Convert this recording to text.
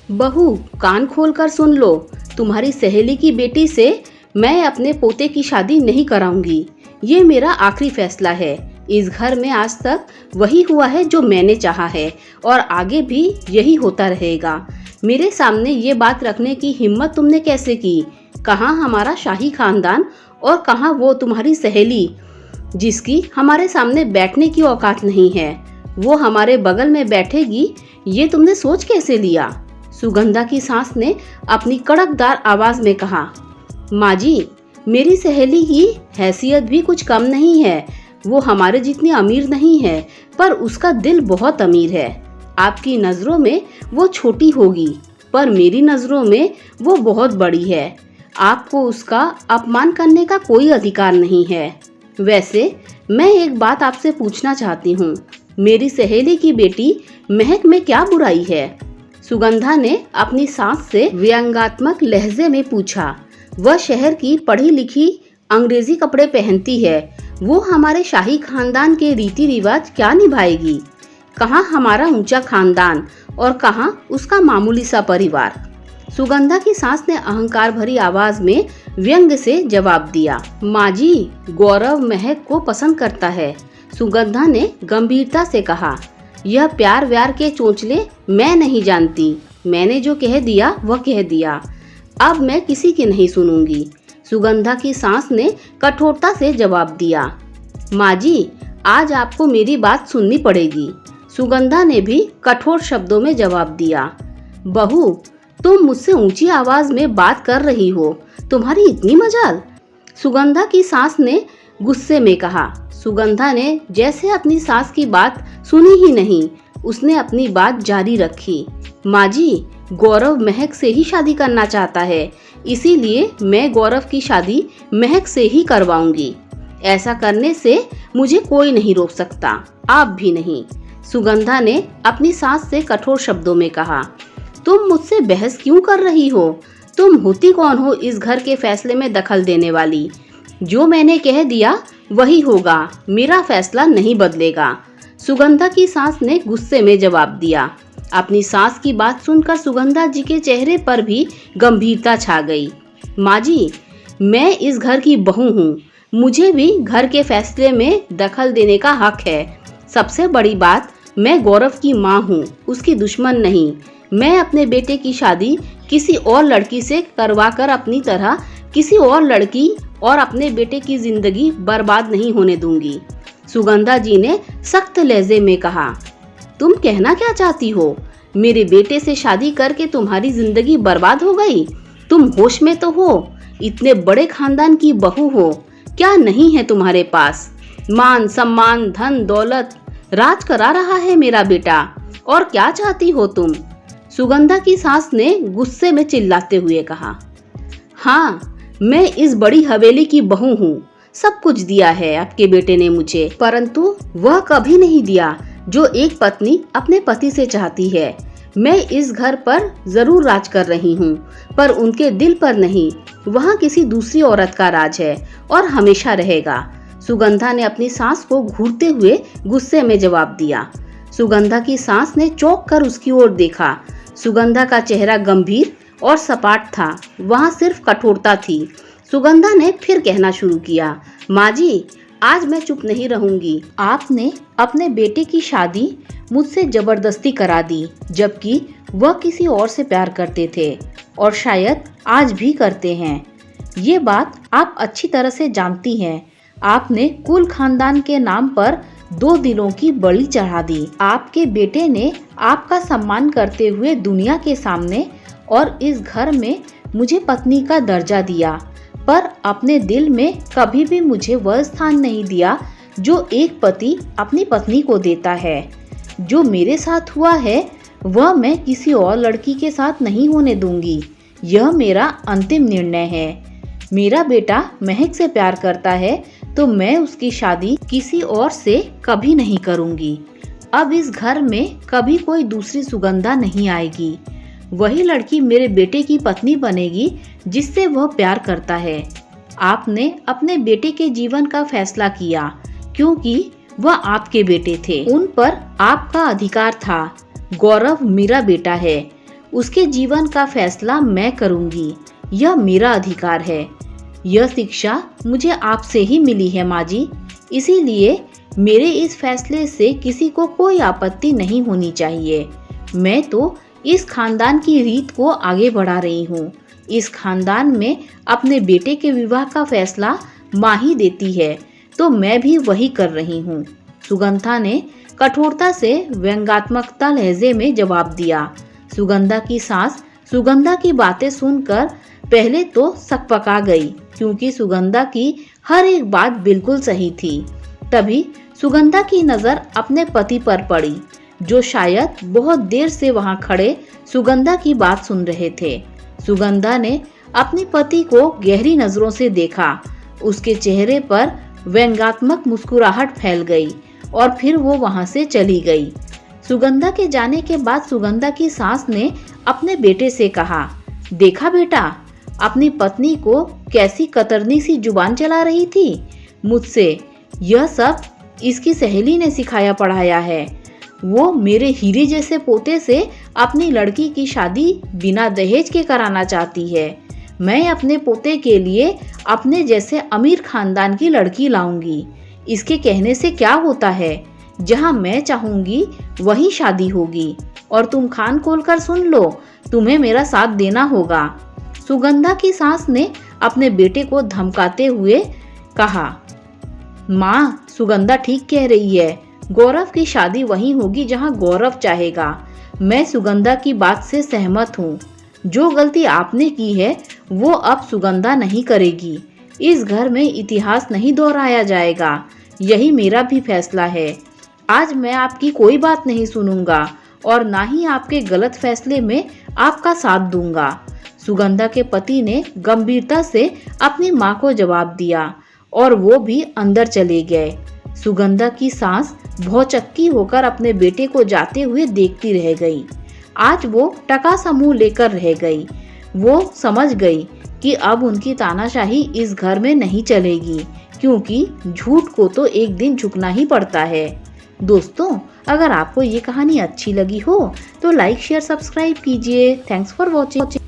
बहू, कान खोलकर सुन लो। तुम्हारी सहेली की बेटी से मैं अपने पोते की शादी नहीं कराऊंगी। ये मेरा आखिरी फैसला है। इस घर में आज तक वही हुआ है जो मैंने चाहा है और आगे भी यही होता रहेगा। मेरे सामने ये बात रखने की हिम्मत तुमने कैसे की? कहाँ हमारा शाही खानदान और कहाँ वो तुम्हारी सहेली जिसकी हमारे सामने बैठने की औकात नहीं है। वो हमारे बगल में बैठेगी, ये तुमने सोच कैसे लिया? सुगंधा की सास ने अपनी कड़कदार आवाज में कहा। माँ जी, मेरी सहेली की हैसियत भी कुछ कम नहीं है। वो हमारे जितनी अमीर नहीं है, पर उसका दिल बहुत अमीर है। आपकी नजरों में वो छोटी होगी, पर मेरी नजरों में वो बहुत बड़ी है। आपको उसका अपमान करने का कोई अधिकार नहीं है। वैसे मैं एक बात आपसे पूछना चाहती हूँ, मेरी सहेली की बेटी महक में क्या बुराई है? सुगंधा ने अपनी सास से व्यंग्यात्मक लहजे में पूछा। वह शहर की पढ़ी लिखी अंग्रेजी कपड़े पहनती है। वो हमारे शाही खानदान के रीति रिवाज क्या निभाएगी? कहाँ हमारा ऊंचा खानदान और कहाँ उसका मामूली सा परिवार? सुगंधा की सास ने अहंकार भरी आवाज में व्यंग से जवाब दिया। माँ जी, गौरव महक को पसंद करता है। सुगंधा ने गंभीरता से कहा। यह प्यार व्यार के चोंचले मैं नहीं जानती। मैंने जो कह दिया वह कह दिया। अब मैं किसी की नहीं सुनूंगी। सुगंधा की सास ने कठोरता से जवाब दिया। माँ जी, आज आपको मेरी बात सुननी पड़ेगी। सुगंधा ने भी कठोर शब्दों में जवाब दिया। बहू, तुम मुझसे ऊंची आवाज में बात कर रही हो। तुम्हारी इतनी मजाल? सुगंधा की सास ने गुस्से में कहा। सुगंधा ने जैसे अपनी सास की बात सुनी ही नहीं, उसने अपनी बात जारी रखी। माँ जी, गौरव महक से ही शादी करना चाहता है, इसीलिए मैं गौरव की शादी महक से ही करवाऊंगी। ऐसा करने से मुझे कोई नहीं रोक सकता, आप भी नहीं। सुगंधा ने अपनी सास से कठोर शब्दों में कहा। तुम मुझसे बहस क्यों कर रही हो? तुम होती कौन हो इस घर के फैसले में दखल देने वाली? जो मैंने कह दिया वही होगा, मेरा फैसला नहीं बदलेगा। सुगंधा की सास ने गुस्से में जवाब दिया। अपनी सास की बात सुनकर सुगंधा जी के चेहरे पर भी गंभीरता छा गई। माँ जी, मैं इस घर की बहू हूँ, मुझे भी घर के फैसले में दखल देने का हक है। सबसे बड़ी बात, मैं गौरव की माँ हूँ, उसकी दुश्मन नहीं। मैं अपने बेटे की शादी किसी और लड़की से करवाकर अपनी तरह किसी और लड़की और अपने बेटे की जिंदगी बर्बाद नहीं होने दूंगी। सुगंधा जी ने सख्त लहजे में कहा। तुम कहना क्या चाहती हो? मेरे बेटे से शादी करके तुम्हारी जिंदगी बर्बाद हो गई? तुम होश में तो हो? इतने बड़े खानदान की बहू हो, क्या नहीं है तुम्हारे पास? मान सम्मान धन दौलत राज करा रहा है मेरा बेटा, और क्या चाहती हो तुम? सुगंधा की सास ने गुस्से में चिल्लाते हुए कहा। हाँ, मैं इस बड़ी हवेली की बहू हूँ। सब कुछ दिया है आपके बेटे ने मुझे, परंतु वह कभी नहीं दिया जो एक पत्नी अपने पति से चाहती है। मैं इस घर पर जरूर राज कर रही हूँ, पर उनके दिल पर नहीं। वहाँ किसी दूसरी औरत का राज है और हमेशा रहेगा। सुगंधा ने अपनी सास को घूरते हुए गुस्से में जवाब दिया। सुगंधा की सास ने चौंक कर उसकी ओर देखा। सुगंधा का चेहरा गंभीर और सपाट था, वहाँ सिर्फ कठोरता थी। सुगंधा ने फिर कहना शुरू किया। माँ जी, आज मैं चुप नहीं रहूंगी। आपने अपने बेटे की शादी मुझसे जबरदस्ती करा दी, जबकि वह किसी और से प्यार करते थे और शायद आज भी करते हैं। ये बात आप अच्छी तरह से जानती हैं। आपने कुल खानदान के नाम पर दो दिलों की बलि चढ़ा दी। आपके बेटे ने आपका सम्मान करते हुए दुनिया के सामने और इस घर में मुझे पत्नी का दर्जा दिया, पर अपने दिल में कभी भी मुझे वह स्थान नहीं दिया जो एक पति अपनी पत्नी को देता है। जो मेरे साथ हुआ है वह मैं किसी और लड़की के साथ नहीं होने दूंगी। यह मेरा अंतिम निर्णय है। मेरा बेटा महक से प्यार करता है तो मैं उसकी शादी किसी और से कभी नहीं करूंगी। अब इस घर में कभी कोई दूसरी सुगंधा नहीं आएगी। वही लड़की मेरे बेटे की पत्नी बनेगी जिससे वह प्यार करता है। आपने अपने बेटे के जीवन का फैसला किया क्योंकि वह आपके बेटे थे, उन पर आपका अधिकार था। गौरव मेरा बेटा है, उसके जीवन का फैसला मैं करूंगी। यह मेरा अधिकार है। यह शिक्षा मुझे आपसे ही मिली है माँ जी, इसीलिए मेरे इस फैसले से किसी को कोई आपत्ति नहीं होनी चाहिए। मैं तो इस खानदान की रीत को आगे बढ़ा रही हूँ। इस खानदान में अपने बेटे के विवाह का फैसला माँ ही देती है, तो मैं भी वही कर रही हूँ। सुगंधा ने कठोरता से व्यंग्यात्मकता लहजे में जवाब दिया। सुगंधा की सास सुगंधा की बातें सुनकर पहले तो सकपका गई, क्योंकि सुगंधा की हर एक बात बिल्कुल सही थी। तभी सुगंधा की नजर अपने पति पर पड़ी, जो शायद बहुत देर से वहां खड़े सुगंधा की बात सुन रहे थे। सुगंधा ने अपने पति को गहरी नजरों से देखा। उसके चेहरे पर व्यंग्यात्मक मुस्कुराहट फैल गई और फिर वो वहां से चली गई। सुगंधा के जाने के बाद सुगंधा की सास ने अपने बेटे से कहा, देखा बेटा, अपनी पत्नी को कैसी कतरनी सी जुबान चला रही थी मुझसे। यह सब इसकी सहेली ने सिखाया पढ़ाया है। वो मेरे हीरे जैसे पोते से अपनी लड़की की शादी बिना दहेज के कराना चाहती है। मैं अपने पोते के लिए अपने जैसे अमीर खानदान की लड़की लाऊंगी। इसके कहने से क्या होता है, जहां मैं चाहूंगी वही शादी होगी। और तुम कान खोलकर सुन लो, तुम्हें मेरा साथ देना होगा। सुगंधा की सास ने अपने बेटे को धमकाते हुए कहा, माँ, सुगंधा ठीक कह रही है। गौरव की शादी वहीं होगी जहां गौरव चाहेगा। मैं सुगंधा की बात से सहमत हूँ। जो गलती आपने की है वो अब सुगंधा नहीं करेगी। इस घर में इतिहास नहीं दोहराया जाएगा। यही मेरा भी फैसला है। आज मैं आपकी कोई बात नहीं सुनूंगा और ना ही आपके गलत फैसले में आपका साथ दूंगा। सुगंधा के पति ने गंभीरता से अपनी माँ को जवाब दिया और वो भी अंदर चले गए। सुगंधा की सास भौचक्की होकर अपने बेटे को जाते हुए देखती रह गई। आज वो टका सा मुंह लेकर रह गई। वो समझ गई कि अब उनकी तानाशाही इस घर में नहीं चलेगी, क्योंकि झूठ को तो एक दिन झुकना ही पड़ता है। दोस्तों, अगर आपको ये कहानी अच्छी लगी हो तो लाइक शेयर सब्सक्राइब कीजिए। Thanks for watching.